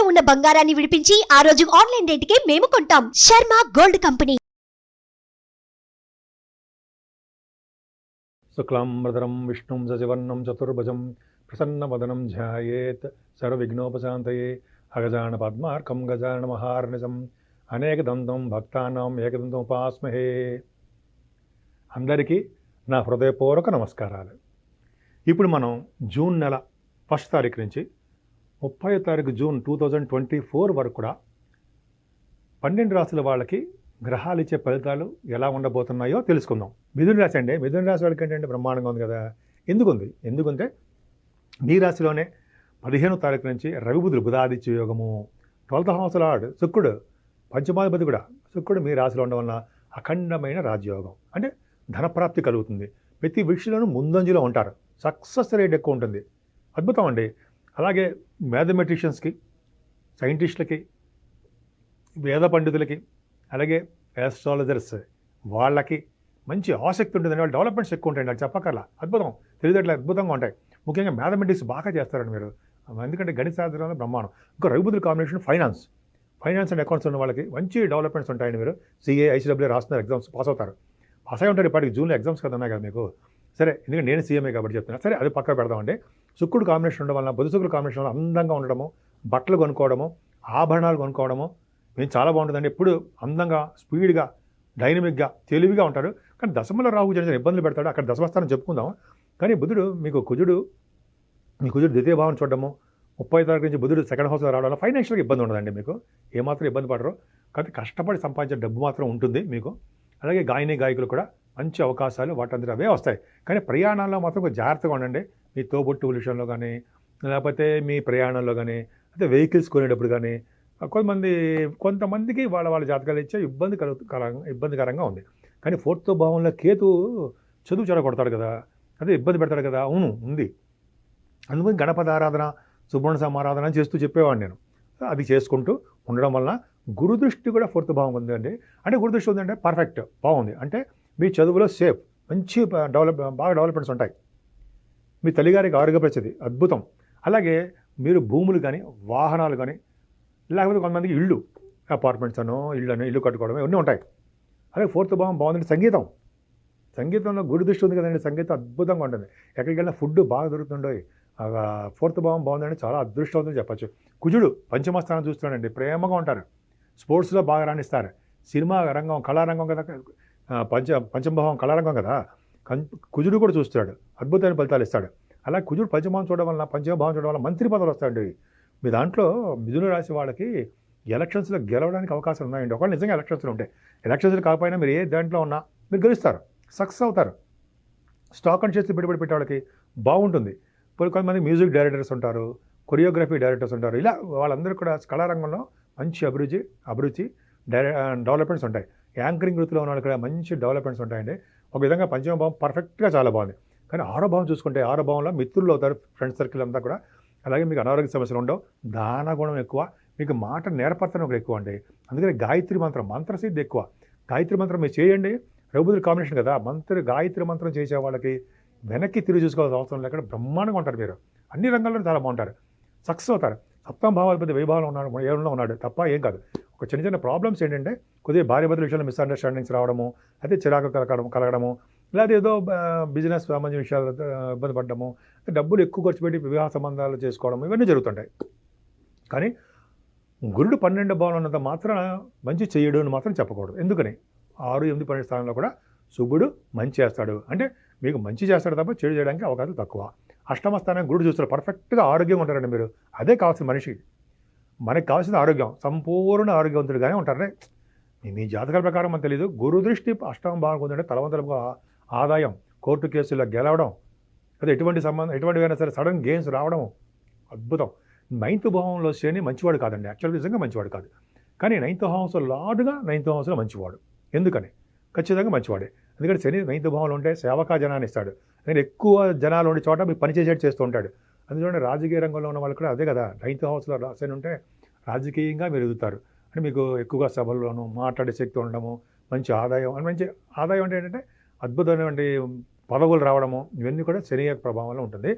ఉన్న బంగారాన్ని విడిపించి ఆ రోజు ఆన్లైన్ రేటుకే మేము కొంటాం. Sharma gold company. శుక్లాంబరధరం విష్ణుం సశివర్ణం చతుర్భుజం ప్రసన్నవదనం ధ్యాయేత్ సర్వవిఘ్నోపశాంతయే అగజాన పద్మార్కం గజాన మహార్నిశం అనేకదంతం భక్తానాం ఏకదంతముపాస్మహే. అందరికీ నా హృదయపూర్వక నమస్కారాలు. ఇప్పుడు మనం జూన్ నెల 1వ తారీఖు నుంచి 30వ తారీఖు జూన్ 2024 వరకు కూడా 12 రాశుల వాళ్ళకి గ్రహాలు ఇచ్చే ఫలితాలు ఎలా ఉండబోతున్నాయో తెలుసుకుందాం. మిథున రాశి అండి, మిథున రాశి వాళ్ళకి ఏంటంటే బ్రహ్మాండంగా ఉంది కదా. ఎందుకంటే మీ రాశిలోనే 15వ తారీఖు నుంచి రవి బుధులు బుధాదిత్య యోగము, 12th హౌస్ లార్డ్ శుక్రుడు పంచమాధిపతి కూడా శుక్రుడు మీ రాశిలో ఉండడం వల్ల అఖండమైన రాజయోగం, అంటే ధనప్రాప్తి కలుగుతుంది. ప్రతి విషయంలోనూ ముందంజలో ఉంటారు, సక్సెస్ రేట్ ఎక్కువ ఉంటుంది. అద్భుతం అండి. అలాగే మ్యాథమెటిషియన్స్కి, సైంటిస్టులకి, వేద పండితులకి, అలాగే ఆస్ట్రాలజర్స్ వాళ్ళకి మంచి ఆసక్తి ఉంటుంది. వాళ్ళ డెవలప్మెంట్స్ ఎక్కువ ఉంటాయి, నాకు చెప్పకల్లా. అద్భుతం, తెలివితేటలు అద్భుతంగా ఉంటాయి. ముఖ్యంగా మ్యాథమెటిక్స్ బాగా చేస్తారండి మీరు, ఎందుకంటే గణిత శాస్త్రంలో బ్రహ్మాండం. ఇంకా రవిబుధుల కాంబినేషన్ ఫైనాన్స్ అండ్ అకౌంట్స్ ఉన్న వాళ్ళకి మంచి డెవలప్మెంట్స్ ఉంటాయండి. మీరు సిఏ ఐసీడబ్ల్యూ రాస్తున్నారు, ఎగ్జామ్స్ పాస్ అయి ఉంటారు. ఇప్పటికి జూన్లో ఎగ్జామ్స్ కదా ఉన్నాయి కదా మీకు. సరే, ఎందుకంటే నేను సీఎంఏ కాబట్టి చెప్తున్నా. సరే, అది పక్క పెడదామండి. శుక్రుడు కాంబినేషన్ ఉండడం వల్ల, బుధ శుక్రుడు కాంబినేషన్ వల్ల అందంగా ఉండడము, బట్టలు కొనుక్కోవడము, ఆభరణాలు కొనుక్కోవడము మేము చాలా బాగుంటుందండి. ఎప్పుడు అందంగా, స్పీడ్గా, డైనమిక్గా, తెలివిగా ఉంటారు. కానీ దశమల రాహు చిన్న ఇబ్బందులు పెడతాడు. అక్కడ దశమస్థానం చెప్పుకుందాం. కానీ బుధుడు మీ కుజుడు ద్వితీయ భావం చూడడము, 30వ తారీఖు నుంచి బుధుడు సెకండ్ హౌస్లో రావడం వల్ల ఫైనాన్షియల్గా ఇబ్బంది ఉండదండి మీకు. ఏమాత్రం ఇబ్బంది పడరు. కాబట్టి కష్టపడి సంపాదించే డబ్బు మాత్రం ఉంటుంది మీకు. అలాగే గాయకులు కూడా మంచి అవకాశాలు వాటందరూ అవే వస్తాయి. కానీ ప్రయాణాల్లో మాత్రం కొంచెం జాగ్రత్తగా ఉండండి. మీ తోబుట్టు విషయంలో కానీ, లేకపోతే మీ ప్రయాణంలో కానీ, అయితే వెహికల్స్ కొనేటప్పుడు కానీ కొంతమందికి వాళ్ళ జాతకాలు ఇచ్చే ఇబ్బందికరంగా ఉంది. కానీ 4th భావంలో కేతు చదువు చెడగొడతాడు కదా, అదే ఇబ్బంది పెడతాడు కదా. అవును, ఉంది. అందుకని గణపతి ఆరాధన, సుబ్రహ్మణ్య సమారాధన చేస్తూ చెప్పేవాడు నేను. అది చేసుకుంటూ ఉండడం వలన గురుదృష్టి కూడా 4th భావం ఉందండి. అంటే గురుదృష్టి ఉందంటే పర్ఫెక్ట్, బాగుంది. అంటే మీ చదువులో సేఫ్, మంచి బాగా డెవలప్మెంట్స్ ఉంటాయి. మీ తల్లిగారికి ఆరోగ్య పరిస్థితి అద్భుతం. అలాగే మీరు భూములు కానీ, వాహనాలు కానీ, లేకపోతే కొంతమందికి అపార్ట్మెంట్స్ ఇల్లు కట్టుకోవడం ఇవన్నీ ఉంటాయి. అలాగే 4th భావం బాగుందంటే సంగీతంలో గురుదృష్టి ఉంది కదండి. సంగీతం అద్భుతంగా ఉంటుంది. ఎక్కడికి వెళ్ళినా ఫుడ్ బాగా దొరుకుతుండో. 4th భావం బాగుందంటే చాలా అదృష్టవంతం చెప్పచ్చు. కుజుడు పంచమస్థానం చూస్తున్నాడండి, ప్రేమగా ఉంటారు, స్పోర్ట్స్లో బాగా రాణిస్తారు. సినిమా రంగం, కళారంగం కదా, పంచమభావం కళారంగం కదా. కుజుడు కూడా చూస్తాడు, అద్భుతమైన ఫలితాలు ఇస్తాడు. అలా కుజుడు పంచమభావం చూడడం వల్ల మంత్రి పదవులు వస్తాయండి. మీ దాంట్లో మిథున రాశి వాళ్ళకి ఎలక్షన్స్లో గెలవడానికి అవకాశాలు ఉన్నాయండి. ఒకవేళ నిజంగా ఎలక్షన్స్లో ఉంటాయి. ఎలక్షన్స్లో కాకపోయినా మీరు ఏ దాంట్లో ఉన్నా మీరు గెలుస్తారు, సక్సెస్ అవుతారు. స్టాక్ అండ్ షేర్స్ పెట్టుబడి పెట్టే వాళ్ళకి బాగుంటుంది. కొంతమంది మ్యూజిక్ డైరెక్టర్స్ ఉంటారు, కొరియోగ్రఫీ డైరెక్టర్స్ ఉంటారు. ఇలా వాళ్ళందరూ కూడా కళారంగంలో మంచి అభిరుచి డెవలప్మెంట్స్ ఉంటాయి. యాంకరింగ్ వృత్తిలో ఉన్న వాళ్ళు కూడా మంచి డెవలప్మెంట్స్ ఉంటాయండి. ఒక విధంగా పంచమ భావం పర్ఫెక్ట్గా చాలా బాగుంది. కానీ 6వ భావం చూసుకుంటే 6వ భావంలో మిత్రులు అవుతారు, ఫ్రెండ్స్ సర్కిల్ అంతా కూడా. అలాగే మీకు అనారోగ్య సమస్యలు ఉండవు, దాన గుణం ఎక్కువ, మీకు మాట నేర్పడతాను ఒకటి ఎక్కువ అండి. అందుకని గాయత్రి మంత్రసిద్ధి ఎక్కువ. గాయత్రి మంత్రం మీరు చేయండి. రఘుబుధుల కాంబినేషన్ కదా, గాయత్రి మంత్రం చేసే వాళ్ళకి వెనక్కి తిరిగి చూసుకోవాల్సిన అవసరం లేకుండా బ్రహ్మాండంగా ఉంటారు. మీరు అన్ని రంగాల్లో చాలా బాగుంటారు, సక్సెస్ అవుతారు. 7వ భావాధిపతి వైభావంలో ఉన్నాడు తప్ప ఏం కాదు. ఒక చిన్న ప్రాబ్లమ్స్ ఏంటంటే కొద్దిగా భార్యాభర్తల విషయంలో మిస్అండర్స్టాండింగ్స్ రావడము, అయితే చిరాకు కలగడము, లేదా ఏదో బిజినెస్ సంబంధించిన విషయాలు ఇబ్బంది పడడము, డబ్బులు ఎక్కువ ఖర్చు పెట్టి వివాహ సంబంధాలు చేసుకోవడం, ఇవన్నీ జరుగుతుంటాయి. కానీ గురుడు 12వ భావంలో ఉన్నంత మాత్రం మంచి చేయడు అని మాత్రం చెప్పకూడదు. ఎందుకని 6, 8, 12 స్థానంలో కూడా శుభుడు మంచి చేస్తాడు. అంటే మీకు మంచి చేస్తాడు తప్ప చెడు చేయడానికి అవకాశం తక్కువ. 8వ స్థానం గురుడు చూస్తారు, పర్ఫెక్ట్గా ఆరోగ్యంగా ఉంటారండి మీరు. అదే కావాల్సిన మనిషికి. మనకి కావాల్సిన ఆరోగ్యం, సంపూర్ణ ఆరోగ్యవంతుడిగానే ఉంటారే. మీ జాతకాల ప్రకారం మనకు తెలియదు. గురు దృష్టి 8వ భావం ఉందంటే తలవంతలుగా ఆదాయం, కోర్టు కేసుల్లో గెలవడం, అదే ఎటువంటివైనా సరే సడన్ గెయిన్స్ రావడం అద్భుతం. 9th భావంలో శని మంచివాడు కాదండి, యాక్చువల్గా నిజంగా మంచివాడు కాదు. కానీ 9th హౌస్ లార్డ్గా 9th హౌస్లో మంచివాడు. ఎందుకని? ఖచ్చితంగా మంచివాడే. ఎందుకంటే శని 9th భావంలో ఉంటే సేవకా జనాన్ని ఇస్తాడు. నేను ఎక్కువ జనాలు ఉండే చోట మీకు పనిచేసేట్టు చేస్తూ ఉంటాడు. అందులోనే రాజకీయ రంగంలో ఉన్న వాళ్ళు కూడా అదే కదా, 9th హౌస్లో శని ఉంటే రాజకీయంగా మీరు ఎదుగుతారు. అంటే మీకు ఎక్కువగా సభల్లోనూ మాట్లాడే శక్తి ఉండడము, మంచి ఆదాయం అంటే ఏంటంటే అద్భుతమైనటువంటి పదవులు రావడము, ఇవన్నీ కూడా శని యొక్క ప్రభావంలో ఉంటుంది.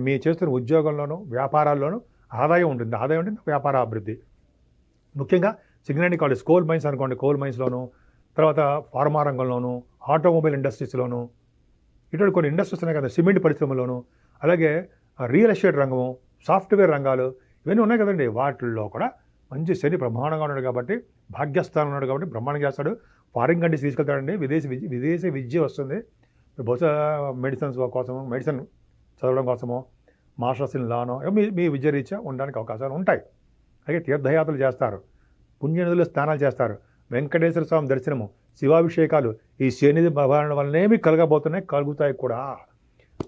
మీ చేస్తున్న ఉద్యోగంలోనూ వ్యాపారాల్లోనూ ఆదాయం ఉంటుంది, ఆదాయం అంటే వ్యాపార అభివృద్ధి. ముఖ్యంగా సింగరేణి కాలేజ్, కోల్ మైన్స్ అనుకోండి, కోల్ మైన్స్లోను, తర్వాత ఫార్మా రంగంలోను, ఆటోమొబైల్ ఇండస్ట్రీస్లోను, ఇటువంటి కొన్ని ఇండస్ట్రీస్ ఉన్నాయి కదా, సిమెంట్ పరిశ్రమలోను, అలాగే రియల్ ఎస్టేట్ రంగము, సాఫ్ట్వేర్ రంగాలు ఇవన్నీ ఉన్నాయి కదండి. వాటిల్లో కూడా మంచి శని బ్రహ్మాండంగా ఉన్నాడు కాబట్టి, భాగ్యస్థానం ఉన్నాడు కాబట్టి బ్రహ్మాండంగా చేస్తాడు. ఫారిన్ కంట్రీస్ తీసుకెళ్తాడండి, విదేశీ విద్య వస్తుంది. బహుశా మెడిసిన్ చదవడం కోసమో, మాస్టర్స్ ఇన్ లానో మీ విద్య రీత్యా ఉండడానికి అవకాశాలు ఉంటాయి. అలాగే తీర్థయాత్రలు చేస్తారు, పుణ్యనదులు స్నానాలు చేస్తారు, వెంకటేశ్వర స్వామి దర్శనము, శివాభిషేకాలు, ఈ శని భగవానుల వల్లనేమి కలుగుతాయి కూడా.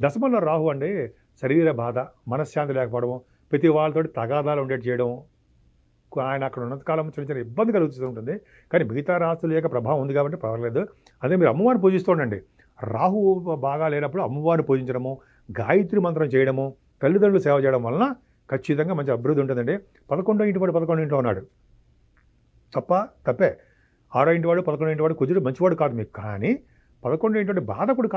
దశమంలో రాహు అండి శరీర బాధ, మనశ్శాంతి లేకపోవడము, ప్రతి వాళ్ళతోటి తగాదాలు ఉండేది చేయడం, ఆయన అక్కడ ఉన్నంతకాలం చిన్న చిన్న ఇబ్బంది కలుగుతూ ఉంటుంది. కానీ మిగతా రాశుల యొక్క ప్రభావం ఉంది కాబట్టి పర్వాలేదు. అదే మీరు అమ్మవారిని పూజిస్తూ ఉండండి. రాహు బాగా లేనప్పుడు అమ్మవారిని పూజించడము, గాయత్రి మంత్రం చేయడము, తల్లిదండ్రులు సేవ చేయడం వలన ఖచ్చితంగా మంచి అభివృద్ధి ఉంటుందండి. 11వ ఇంటి వాడు 11వ ఇంట్లో ఉన్నాడు, తప్పే. 6వ ఇంటి వాడు 11వ ఇంటి వాడు కుజుడు మంచివాడు కాదు మీకు, కానీ 11వ ఇంటి వాడు బాధకుడు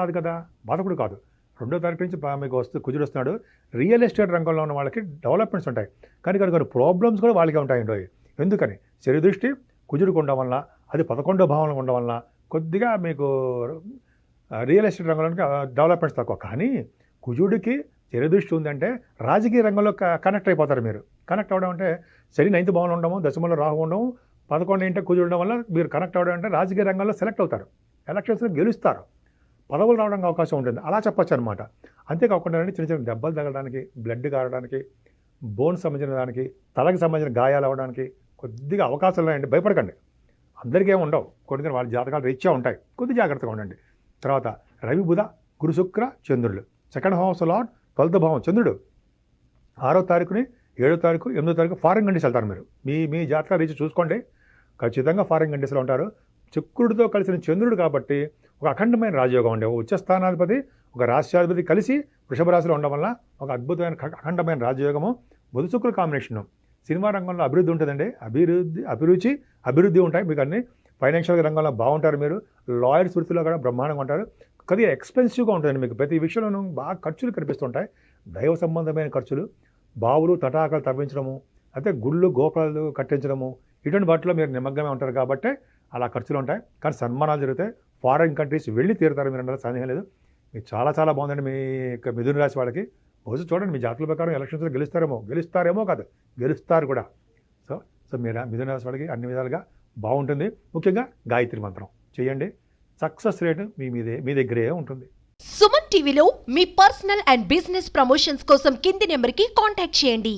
కాదు. 2వ తారీఖు నుంచి మీకు కుజుడు వస్తున్నాడు. రియల్ ఎస్టేట్ రంగంలో ఉన్న వాళ్ళకి డెవలప్మెంట్స్ ఉంటాయి, కానీ కొన్ని ప్రాబ్లమ్స్ కూడా వాళ్ళకే ఉంటాయండి. ఎందుకని శని దృష్టి కుజుడికి ఉండడం వల్ల, అది 11వ భావంలో ఉండడం వల్ల కొద్దిగా మీకు రియల్ ఎస్టేట్ రంగంలోకి డెవలప్మెంట్స్ తక్కువ. కానీ కుజుడికి శని దృష్టి ఉందంటే రాజకీయ రంగంలో కనెక్ట్ అయిపోతారు మీరు. కనెక్ట్ అవ్వడం అంటే శని 9వ భావంలో ఉండడము, దశమంలో రాహు ఉండడం, 11వ ఇంటి కుజుడు ఉండడం వల్ల మీరు కనెక్ట్ అవ్వడం అంటే రాజకీయ రంగంలో సెలెక్ట్ అవుతారు, ఎలక్షన్స్లో గెలుస్తారు, పదవులు రావడానికి అవకాశం ఉంటుంది, అలా చెప్పచ్చు అనమాట. అంతేకాకుండా చిన్న చిన్న దెబ్బలు తగలడానికి, బ్లడ్ కారడానికి, బోన్స్ సంబంధించిన దానికి, తలకి సంబంధించిన గాయాలు అవ్వడానికి కొద్దిగా అవకాశాలు ఉన్నాయండి. భయపడకండి, అందరికీ ఏమి ఉండవు, కొన్ని వాళ్ళ జాతకాలు రీత్యా ఉంటాయి, కొద్ది జాగ్రత్తగా ఉండండి. తర్వాత రవి, బుధ, గురు, శుక్ర, చంద్రులు. 2nd హౌస్ లార్డ్ 12వ భావం చంద్రుడు 6వ తారీఖుని, 7వ తారీఖు, 8వ తారీఖు ఫారిన్ కంట్రీస్ వెళ్తారు మీరు. మీ జాతకాలు రీచ్ చూసుకోండి, ఖచ్చితంగా ఫారిన్ కంట్రీస్లో ఉంటారు. శుక్రుడితో కలిసిన చంద్రుడు కాబట్టి ఒక అఖండమైన రాజయోగం ఉండే, ఒక ఉచ్చస్థానాధిపతి, ఒక రాష్ట్రాధిపతి కలిసి వృషభ రాశిలో ఉండడం వల్ల ఒక అద్భుతమైన అఖండమైన రాజయోగము. బుధ శుక్రుల కాంబినేషను సినిమా రంగంలో అభివృద్ధి ఉంటుందండి, అభివృద్ధి ఉంటాయి మీకు. అన్ని ఫైనాన్షియల్ రంగంలో బాగుంటారు మీరు. లాయర్స్ వృత్తిలో కూడా బ్రహ్మాండంగా ఉంటారు. కొద్దిగా ఎక్స్పెన్సివ్గా ఉంటుందండి మీకు, ప్రతి విషయంలోనూ బాగా ఖర్చులు కనిపిస్తుంటాయి, దైవ సంబంధమైన ఖర్చులు, బావులు తటాకాలు తవ్వించడము, అయితే గుళ్ళు గోపురాలు కట్టించడము, ఇటువంటి వాటిలో మీరు నిమగ్నమే ఉంటారు కాబట్టి అలా ఖర్చులు ఉంటాయి. కానీ సన్మానాలు జరుగుతాయి, ఫారిన్ కంట్రీస్ వెళ్ళి తీరుతారు మీరు, అంటే సందేహం లేదు. మీకు చాలా బాగుందండి మీ మిథున రాశి వాళ్ళకి. బహుశా చూడండి మీ జాతకుల ప్రకారం ఎలక్షన్స్లో గెలుస్తారేమో కాదు, గెలుస్తారు కూడా. సో మీరు మిథున రాశి వాళ్ళకి అన్ని విధాలుగా బాగుంటుంది. ముఖ్యంగా గాయత్రి మంత్రం చేయండి, సక్సెస్ రేటు మీ దగ్గరే ఉంటుంది. సుమన్ టీవీలో మీ పర్సనల్ అండ్ బిజినెస్ ప్రమోషన్స్ కోసం కింది నెంబర్కి కాంటాక్ట్ చేయండి.